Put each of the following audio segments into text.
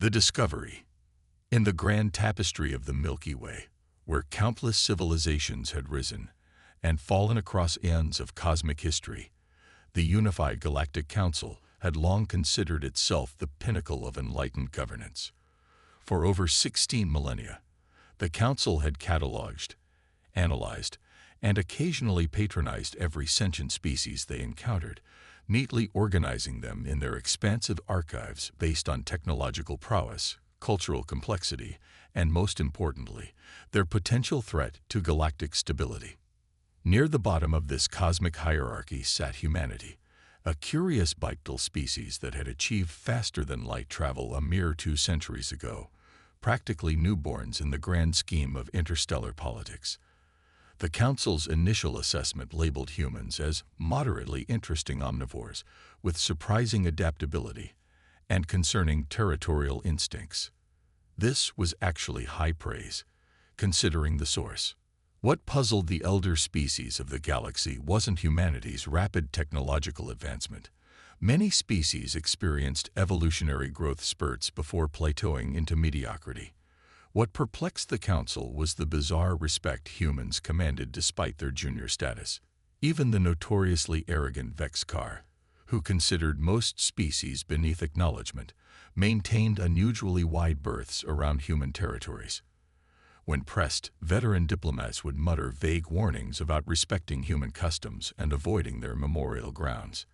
The discovery. In the grand tapestry of the Milky Way, where countless civilizations had risen and fallen across eons of cosmic history, the Unified Galactic Council had long considered itself the pinnacle of enlightened governance. For over 16 millennia, the Council had cataloged, analyzed, and occasionally patronized every sentient species they encountered, neatly organizing them in their expansive archives based on technological prowess, cultural complexity, and most importantly, their potential threat to galactic stability. Near the bottom of this cosmic hierarchy sat humanity, a curious bipedal species that had achieved faster-than-light travel a mere 2 centuries ago, practically newborns in the grand scheme of interstellar politics. The Council's initial assessment labeled humans as moderately interesting omnivores with surprising adaptability and concerning territorial instincts. This was actually high praise, considering the source. What puzzled the elder species of the galaxy wasn't humanity's rapid technological advancement. Many species experienced evolutionary growth spurts before plateauing into mediocrity. What perplexed the Council was the bizarre respect humans commanded despite their junior status. Even the notoriously arrogant Vexkar, who considered most species beneath acknowledgement, maintained unusually wide berths around human territories. When pressed, veteran diplomats would mutter vague warnings about respecting human customs and avoiding their memorial grounds.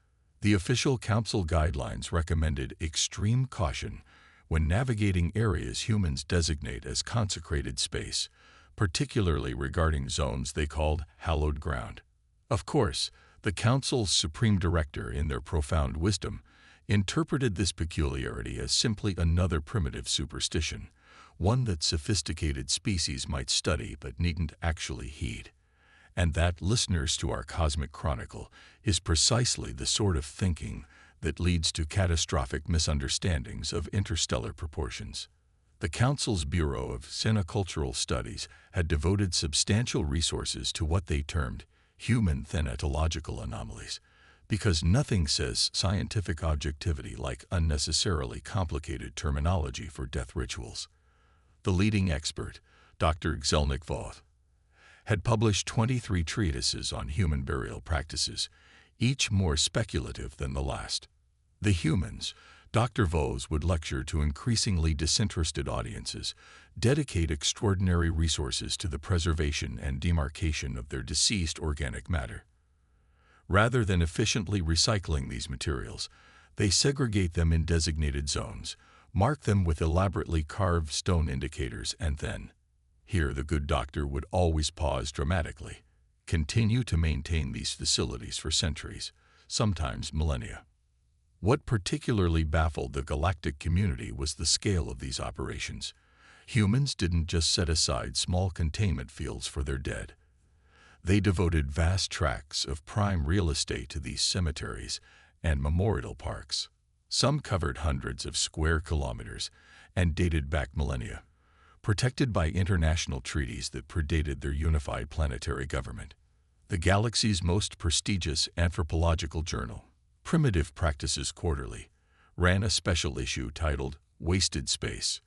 The official Council guidelines recommended extreme caution when navigating areas humans designate as consecrated space, particularly regarding zones they called hallowed ground. Of course, the Council's supreme director, in their profound wisdom, interpreted this peculiarity as simply another primitive superstition, one that sophisticated species might study but needn't actually heed. And that, listeners to our Cosmic Chronicle, is precisely the sort of thinking that leads to catastrophic misunderstandings of interstellar proportions. The Council's Bureau of Cinecultural Studies had devoted substantial resources to what they termed human thanatological anomalies, because nothing says scientific objectivity like unnecessarily complicated terminology for death rituals. The leading expert, Dr. Zelnik Voth, had published 23 treatises on human burial practices, each more speculative than the last. The humans, Dr. Voth would lecture to increasingly disinterested audiences, dedicate extraordinary resources to the preservation and demarcation of their deceased organic matter. Rather than efficiently recycling these materials, they segregate them in designated zones, mark them with elaborately carved stone indicators, and then, here the good doctor would always pause dramatically, continue to maintain these facilities for centuries, sometimes millennia. What particularly baffled the galactic community was the scale of these operations. Humans didn't just set aside small containment fields for their dead. They devoted vast tracts of prime real estate to these cemeteries and memorial parks. Some covered hundreds of square kilometers and dated back millennia, protected by international treaties that predated their unified planetary government. The galaxy's most prestigious anthropological journal, Primitive Practices Quarterly, ran a special issue titled Wasted Space: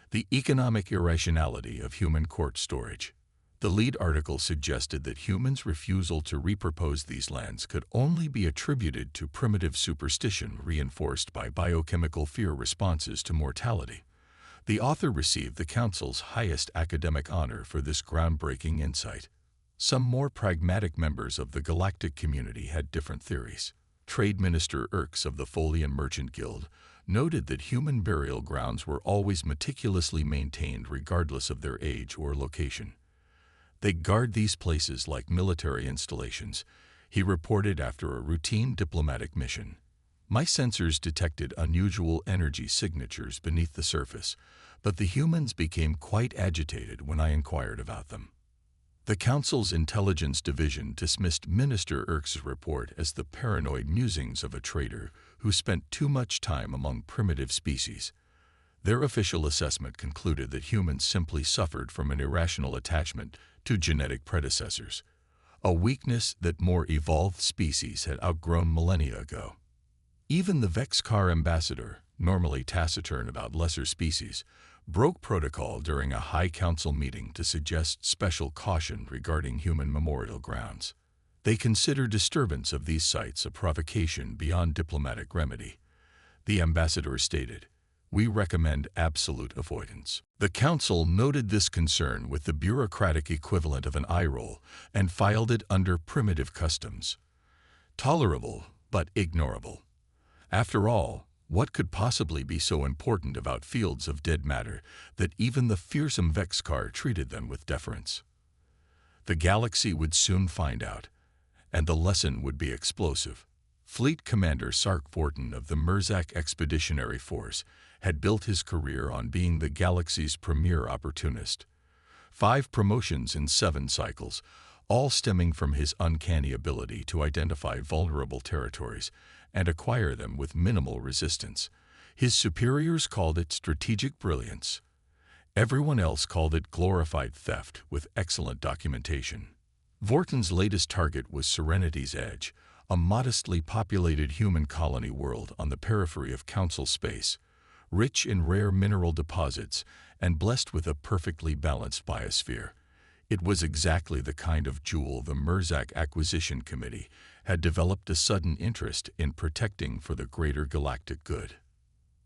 The Economic Irrationality of Human Court Storage. The lead article suggested that humans' refusal to repurpose these lands could only be attributed to primitive superstition reinforced by biochemical fear responses to mortality. The author received the Council's highest academic honor for this groundbreaking insight. Some more pragmatic members of the galactic community had different theories. Trade Minister Orcs of the Folian Merchant Guild noted that human burial grounds were always meticulously maintained regardless of their age or location. They guard these places like military installations, he reported after a routine diplomatic mission. My sensors detected unusual energy signatures beneath the surface, but the humans became quite agitated when I inquired about them. The Council's Intelligence Division dismissed Minister Orcs' report as the paranoid musings of a trader who spent too much time among primitive species. Their official assessment concluded that humans simply suffered from an irrational attachment to genetic predecessors, a weakness that more evolved species had outgrown millennia ago. Even the Vexkar ambassador, normally taciturn about lesser species, broke protocol during a High Council meeting to suggest special caution regarding human memorial grounds. They consider disturbance of these sites a provocation beyond diplomatic remedy. The ambassador stated, "We recommend absolute avoidance." The council noted this concern with the bureaucratic equivalent of an eye roll and filed it under primitive customs. Tolerable, but ignorable. After all, what could possibly be so important about fields of dead matter that even the fearsome Vexcar treated them with deference? The galaxy would soon find out, and the lesson would be explosive. Fleet Commander Sark Vorton of the Merzak Expeditionary Force had built his career on being the galaxy's premier opportunist. 5 promotions in 7 cycles, all stemming from his uncanny ability to identify vulnerable territories and acquire them with minimal resistance. His superiors called it strategic brilliance. Everyone else called it glorified theft with excellent documentation. Vorton's latest target was Serenity's Edge, a modestly populated human colony world on the periphery of Council space, rich in rare mineral deposits and blessed with a perfectly balanced biosphere. It was exactly the kind of jewel the Merzak Acquisition Committee had developed a sudden interest in protecting for the greater galactic good.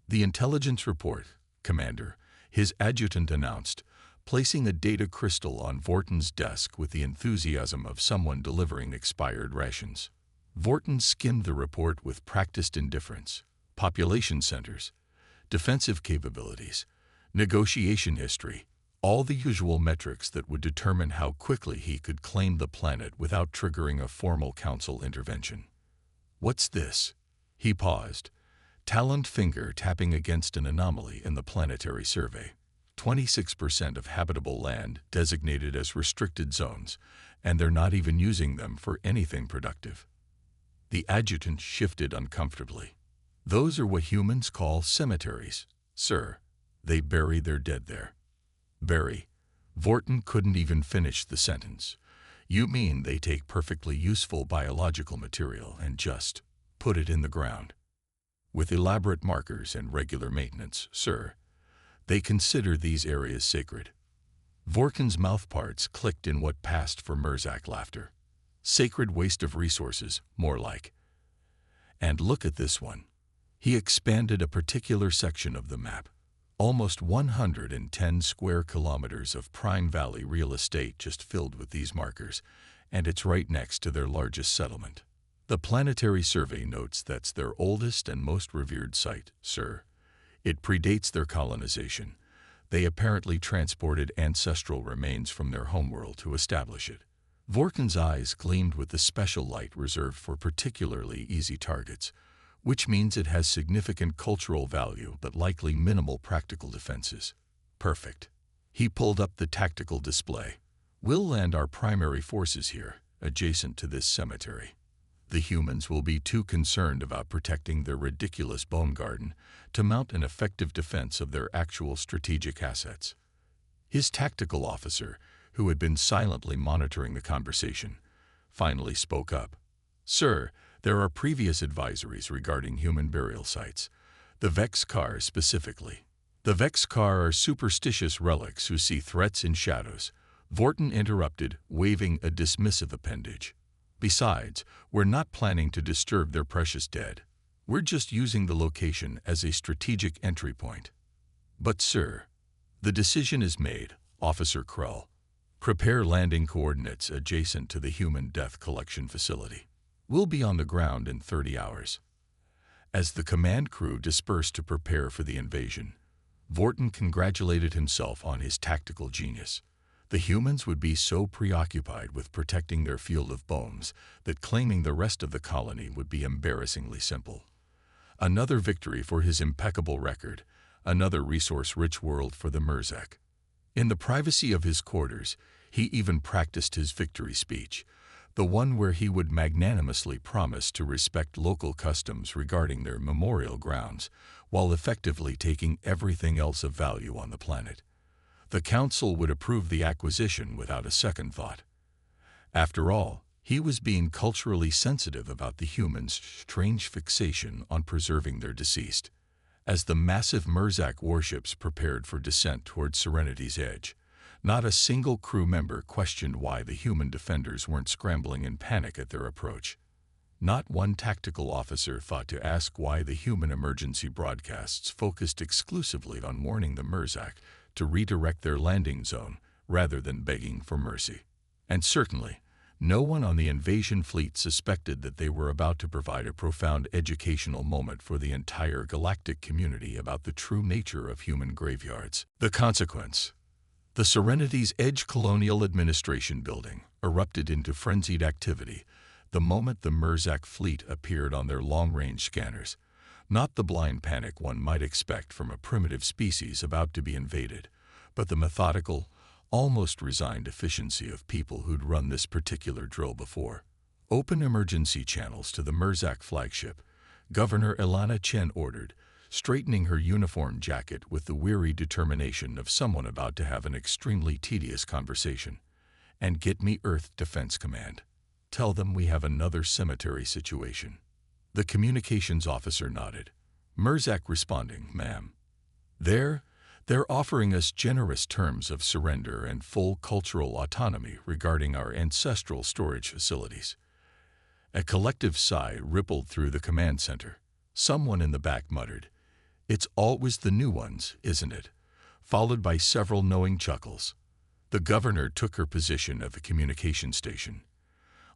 The intelligence report, Commander, his adjutant announced, placing a data crystal on Vorton's desk with the enthusiasm of someone delivering expired rations. Vorton skimmed the report with practiced indifference. Population centers, defensive capabilities, negotiation history, all the usual metrics that would determine how quickly he could claim the planet without triggering a formal council intervention. "What's this?" He paused, taloned finger tapping against an anomaly in the planetary survey. 26% of habitable land designated as restricted zones, and they're not even using them for anything productive. The adjutant shifted uncomfortably. "Those are what humans call cemeteries, sir. They bury their dead there." "Bury?" Vorton couldn't even finish the sentence. "You mean they take perfectly useful biological material and just put it in the ground?" "With elaborate markers and regular maintenance, sir. They consider these areas sacred." Vorton's mouthparts clicked in what passed for Merzak laughter. "Sacred waste of resources, more like. And look at this one." He expanded a particular section of the map. Almost 110 square kilometers of Prime Valley real estate just filled with these markers, and it's right next to their largest settlement. The Planetary Survey notes that's their oldest and most revered site, sir. It predates their colonization. They apparently transported ancestral remains from their homeworld to establish it. Vorton's eyes gleamed with the special light reserved for particularly easy targets, which means it has significant cultural value but likely minimal practical defenses. Perfect. He pulled up the tactical display. "We'll land our primary forces here, adjacent to this cemetery. The humans will be too concerned about protecting their ridiculous bone garden to mount an effective defense of their actual strategic assets." His tactical officer, who had been silently monitoring the conversation, finally spoke up. "Sir, there are previous advisories regarding human burial sites, the Vexcar specifically. The Vexcar are superstitious relics who see threats in shadows," Vorton interrupted, waving a dismissive appendage. "Besides, we're not planning to disturb their precious dead. We're just using the location as a strategic entry point." "But sir," "The decision is made, Officer Krell. Prepare landing coordinates adjacent to the human death collection facility. We'll be on the ground in 30 hours. As the command crew dispersed to prepare for the invasion, Vorton congratulated himself on his tactical genius. The humans would be so preoccupied with protecting their field of bones that claiming the rest of the colony would be embarrassingly simple. Another victory for his impeccable record, another resource-rich world for the Merzak. In the privacy of his quarters, he even practiced his victory speech, the one where he would magnanimously promise to respect local customs regarding their memorial grounds, while effectively taking everything else of value on the planet. The council would approve the acquisition without a second thought. After all, he was being culturally sensitive about the humans' strange fixation on preserving their deceased. As the massive Merzak warships prepared for descent toward Serenity's edge, not a single crew member questioned why the human defenders weren't scrambling in panic at their approach. Not one tactical officer thought to ask why the human emergency broadcasts focused exclusively on warning the Merzak to redirect their landing zone rather than begging for mercy. And certainly, no one on the invasion fleet suspected that they were about to provide a profound educational moment for the entire galactic community about the true nature of human graveyards. The consequence: the Serenity's Edge Colonial Administration building erupted into frenzied activity the moment the Merzak fleet appeared on their long-range scanners. Not the blind panic one might expect from a primitive species about to be invaded, but the methodical, almost resigned efficiency of people who'd run this particular drill before. "Open emergency channels to the Merzak flagship," Governor Ilana Chen ordered, straightening her uniform jacket with the weary determination of someone about to have an extremely tedious conversation. "And get me Earth Defense Command. Tell them we have another cemetery situation." The communications officer nodded. "Merzak responding, ma'am. They're offering us generous terms of surrender and full cultural autonomy regarding our ancestral storage facilities." A collective sigh rippled through the command center. Someone in the back muttered, "It's always the new ones, isn't it?" followed by several knowing chuckles. The governor took her position at the communication station.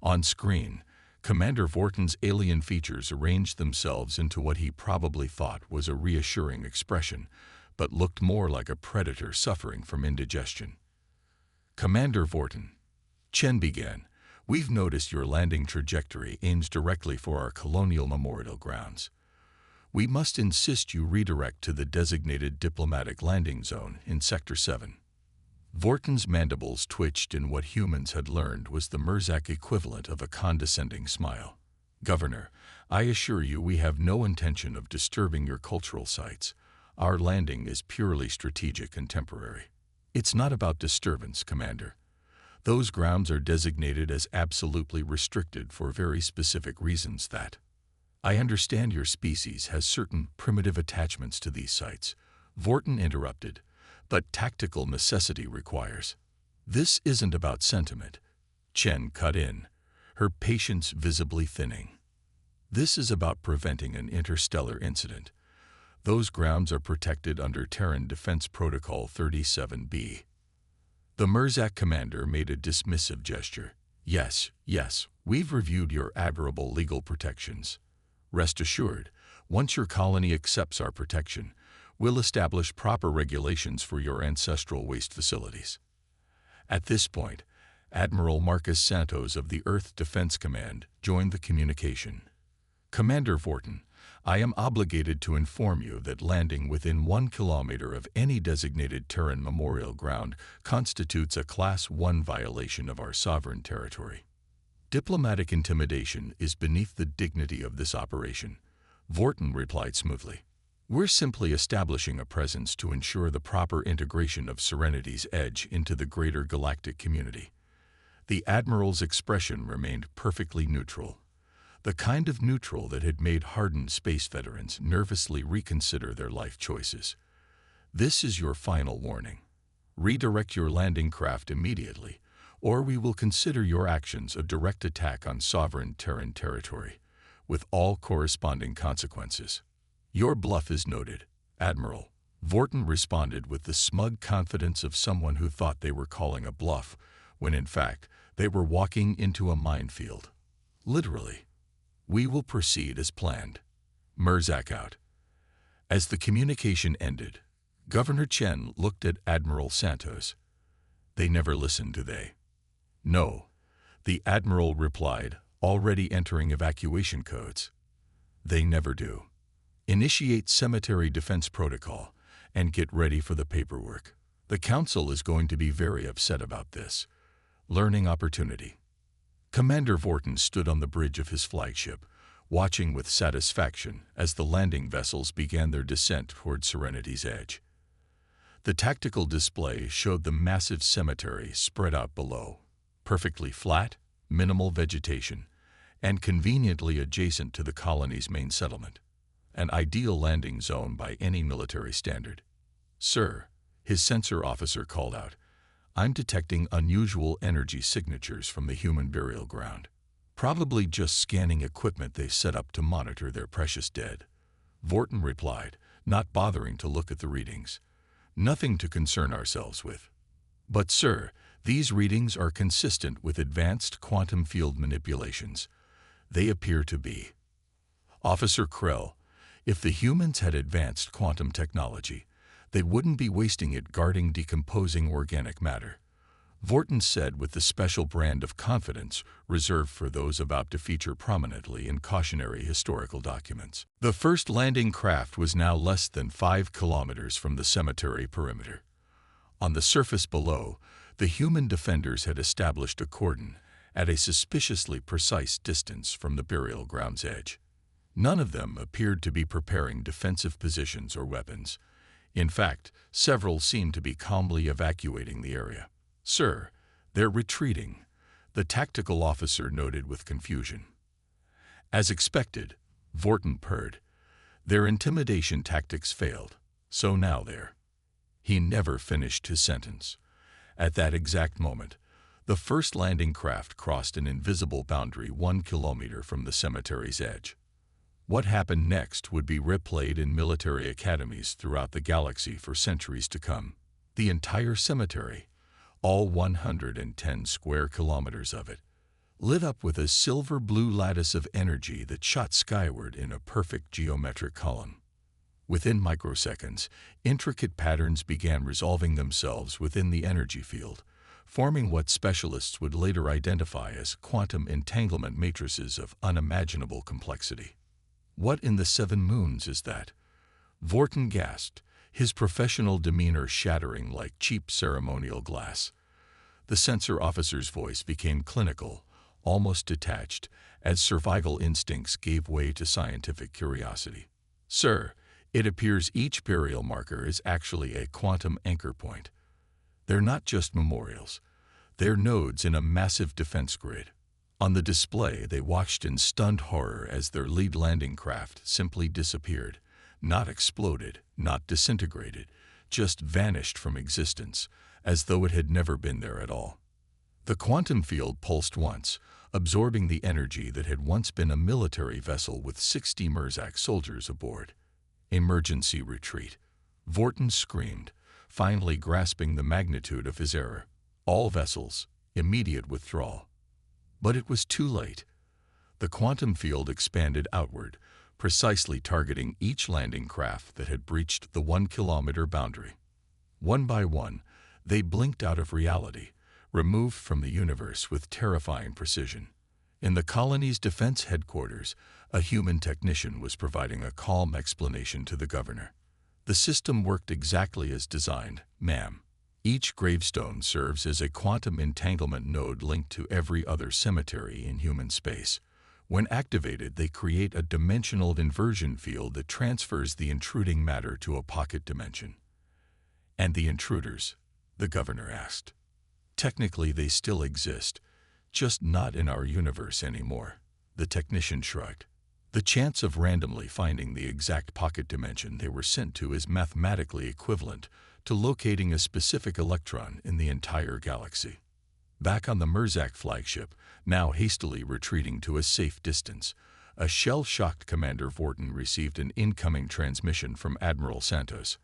On screen, Commander Vorton's alien features arranged themselves into what he probably thought was a reassuring expression, but looked more like a predator suffering from indigestion. "Commander Vorton," Chen began, "we've noticed your landing trajectory aims directly for our colonial memorial grounds. We must insist you redirect to the designated diplomatic landing zone in Sector 7. Vorton's mandibles twitched in what humans had learned was the Merzak equivalent of a condescending smile. "Governor, I assure you we have no intention of disturbing your cultural sites. Our landing is purely strategic and temporary." "It's not about disturbance, Commander. Those grounds are designated as absolutely restricted for very specific reasons that. I understand your species has certain primitive attachments to these sites," Vorton interrupted, "but tactical necessity requires." "This isn't about sentiment," Chen cut in, her patience visibly thinning. "This is about preventing an interstellar incident. Those grounds are protected under Terran Defense Protocol 37B. The Merzak commander made a dismissive gesture. Yes, we've reviewed your admirable legal protections. Rest assured, once your colony accepts our protection, we'll establish proper regulations for your ancestral waste facilities." At this point, Admiral Marcus Santos of the Earth Defense Command joined the communication. "Commander Vorton, I am obligated to inform you that landing within 1 kilometer of any designated Terran memorial ground constitutes a Class 1 violation of our sovereign territory. Diplomatic intimidation is beneath the dignity of this operation," Vorton replied smoothly. "We're simply establishing a presence to ensure the proper integration of Serenity's Edge into the greater galactic community." The Admiral's expression remained perfectly neutral, the kind of neutral that had made hardened space veterans nervously reconsider their life choices. "This is your final warning. Redirect your landing craft immediately, or we will consider your actions a direct attack on sovereign Terran territory, with all corresponding consequences." "Your bluff is noted, Admiral," Vorton responded with the smug confidence of someone who thought they were calling a bluff, when in fact they were walking into a minefield. Literally. "We will proceed as planned. Merzak out." As the communication ended, Governor Chen looked at Admiral Santos. "They never listen, do they?" "No," the Admiral replied, already entering evacuation codes. "They never do. Initiate Cemetery Defense Protocol and get ready for the paperwork. The Council is going to be very upset about this. Learning opportunity." Commander Vorton stood on the bridge of his flagship, watching with satisfaction as the landing vessels began their descent toward Serenity's Edge. The tactical display showed the massive cemetery spread out below, perfectly flat, minimal vegetation, and conveniently adjacent to the colony's main settlement. an ideal landing zone by any military standard. "Sir," his sensor officer called out, "I'm detecting unusual energy signatures from the human burial ground. Probably just scanning equipment they've set up to monitor their precious dead." Vorton replied, not bothering to look at the readings. "Nothing to concern ourselves with." "But sir, these readings are consistent with advanced quantum field manipulations. They appear to be." "Officer Krell, if the humans had advanced quantum technology, they wouldn't be wasting it guarding decomposing organic matter," Vorton said with the special brand of confidence reserved for those about to feature prominently in cautionary historical documents. The first landing craft was now less than 5 kilometers from the cemetery perimeter. On the surface below, the human defenders had established a cordon at a suspiciously precise distance from the burial ground's edge. None of them appeared to be preparing defensive positions or weapons. In fact, several seemed to be calmly evacuating the area. "Sir, they're retreating," the tactical officer noted with confusion. "As expected," Vorton purred. "Their intimidation tactics failed, so now they're—" He never finished his sentence. At that exact moment, the first landing craft crossed an invisible boundary 1 kilometer from the cemetery's edge. What happened next would be replayed in military academies throughout the galaxy for centuries to come. The entire cemetery, all 110 square kilometers of it, lit up with a silver-blue lattice of energy that shot skyward in a perfect geometric column. Within microseconds, intricate patterns began resolving themselves within the energy field, forming what specialists would later identify as quantum entanglement matrices of unimaginable complexity. "What in the 7 moons is that?" Vorton gasped, his professional demeanor shattering like cheap ceremonial glass. The sensor officer's voice became clinical, almost detached, as survival instincts gave way to scientific curiosity. "Sir, it appears each burial marker is actually a quantum anchor point. They're not just memorials. They're nodes in a massive defense grid." On the display, they watched in stunned horror as their lead landing craft simply disappeared, not exploded, not disintegrated, just vanished from existence, as though it had never been there at all. The quantum field pulsed once, absorbing the energy that had once been a military vessel with 60 Merzak soldiers aboard. "Emergency retreat," Vorton screamed, finally grasping the magnitude of his error. "All vessels, immediate withdrawal." But it was too late. The quantum field expanded outward, precisely targeting each landing craft that had breached the 1-kilometer boundary. One by one, they blinked out of reality, removed from the universe with terrifying precision. In the colony's defense headquarters, a human technician was providing a calm explanation to the governor. "The system worked exactly as designed, ma'am. Each gravestone serves as a quantum entanglement node linked to every other cemetery in human space. When activated, they create a dimensional inversion field that transfers the intruding matter to a pocket dimension." "And the intruders?" the governor asked. "Technically, they still exist, just not in our universe anymore," the technician shrugged. "The chance of randomly finding the exact pocket dimension they were sent to is mathematically equivalent to locating a specific electron in the entire galaxy." Back on the Merzak flagship, now hastily retreating to a safe distance, a shell-shocked Commander Vorton received an incoming transmission from Admiral Santos.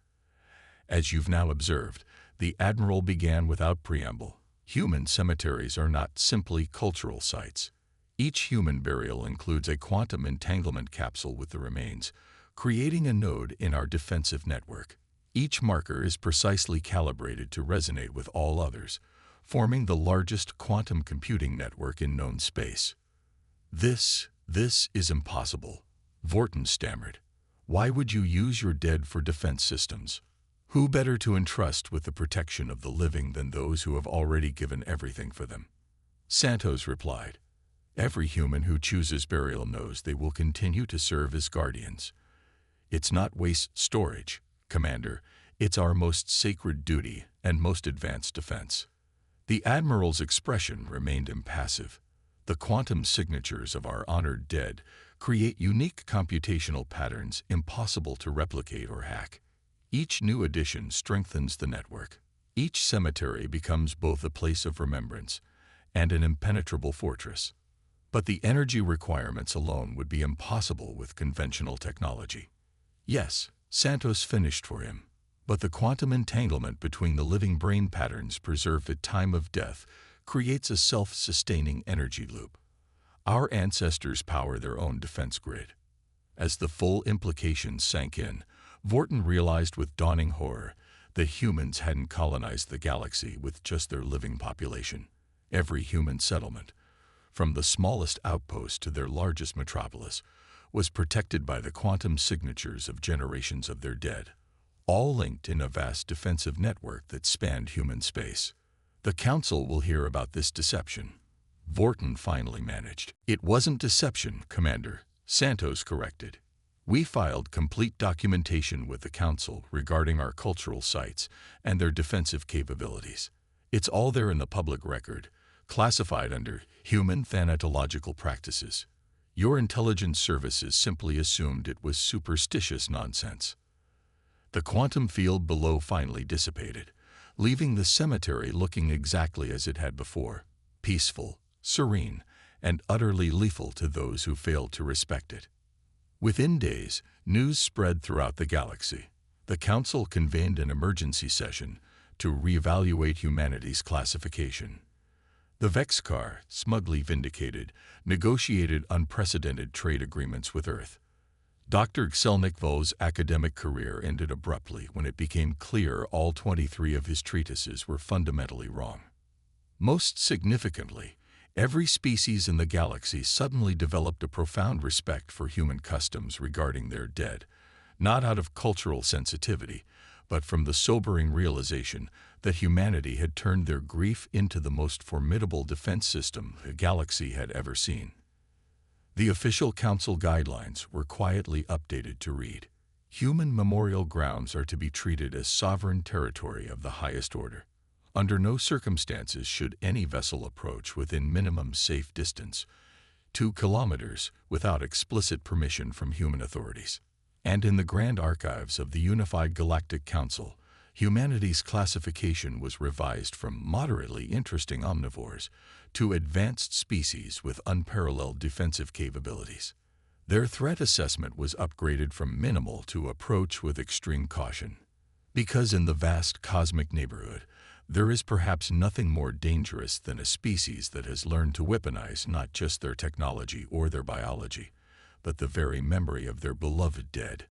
"As you've now observed," the Admiral began without preamble, "human cemeteries are not simply cultural sites. Each human burial includes a quantum entanglement capsule with the remains, creating a node in our defensive network. Each marker is precisely calibrated to resonate with all others, forming the largest quantum computing network in known space." This is impossible," Vorton stammered. "Why would you use your dead for defense systems? Who better to entrust with the protection of the living than those who have already given everything for them?" Santos replied, "Every human who chooses burial knows they will continue to serve as guardians. It's not waste storage, Commander. It's our most sacred duty and most advanced defense." The Admiral's expression remained impassive. The quantum signatures of our honored dead create unique computational patterns impossible to replicate or hack. Each new addition strengthens the network. Each cemetery becomes both a place of remembrance and an impenetrable fortress. But the energy requirements alone would be impossible with conventional technology. Yes, Santos finished for him, but the quantum entanglement between the living brain patterns preserved at time of death creates a self-sustaining energy loop. Our ancestors power their own defense grid. As the full implications sank in, Vorton realized with dawning horror that humans hadn't colonized the galaxy with just their living population. Every human settlement, from the smallest outpost to their largest metropolis, was protected by the quantum signatures of generations of their dead, all linked in a vast defensive network that spanned human space. The Council will hear about this deception. Vorton finally managed. It wasn't deception, Commander, Santos corrected. We filed complete documentation with the Council regarding our cultural sites and their defensive capabilities. It's all there in the public record, classified under human thanatological practices. Your intelligence services simply assumed it was superstitious nonsense. The quantum field below finally dissipated, leaving the cemetery looking exactly as it had before, peaceful, serene, and utterly lethal to those who failed to respect it. Within days, news spread throughout the galaxy. The Council convened an emergency session to reevaluate humanity's classification. The Vexcar, smugly vindicated, negotiated unprecedented trade agreements with Earth. Dr. Xelnikvo's academic career ended abruptly when it became clear all 23 of his treatises were fundamentally wrong. Most significantly, every species in the galaxy suddenly developed a profound respect for human customs regarding their dead, not out of cultural sensitivity, but from the sobering realization that humanity had turned their grief into the most formidable defense system the galaxy had ever seen. The official Council guidelines were quietly updated to read: human memorial grounds are to be treated as sovereign territory of the highest order. Under no circumstances should any vessel approach within minimum safe distance, 2 kilometers, without explicit permission from human authorities. And in the Grand Archives of the Unified Galactic Council, humanity's classification was revised from moderately interesting omnivores to advanced species with unparalleled defensive capabilities. Their threat assessment was upgraded from minimal to approach with extreme caution. Because in the vast cosmic neighborhood, there is perhaps nothing more dangerous than a species that has learned to weaponize not just their technology or their biology, but the very memory of their beloved dead.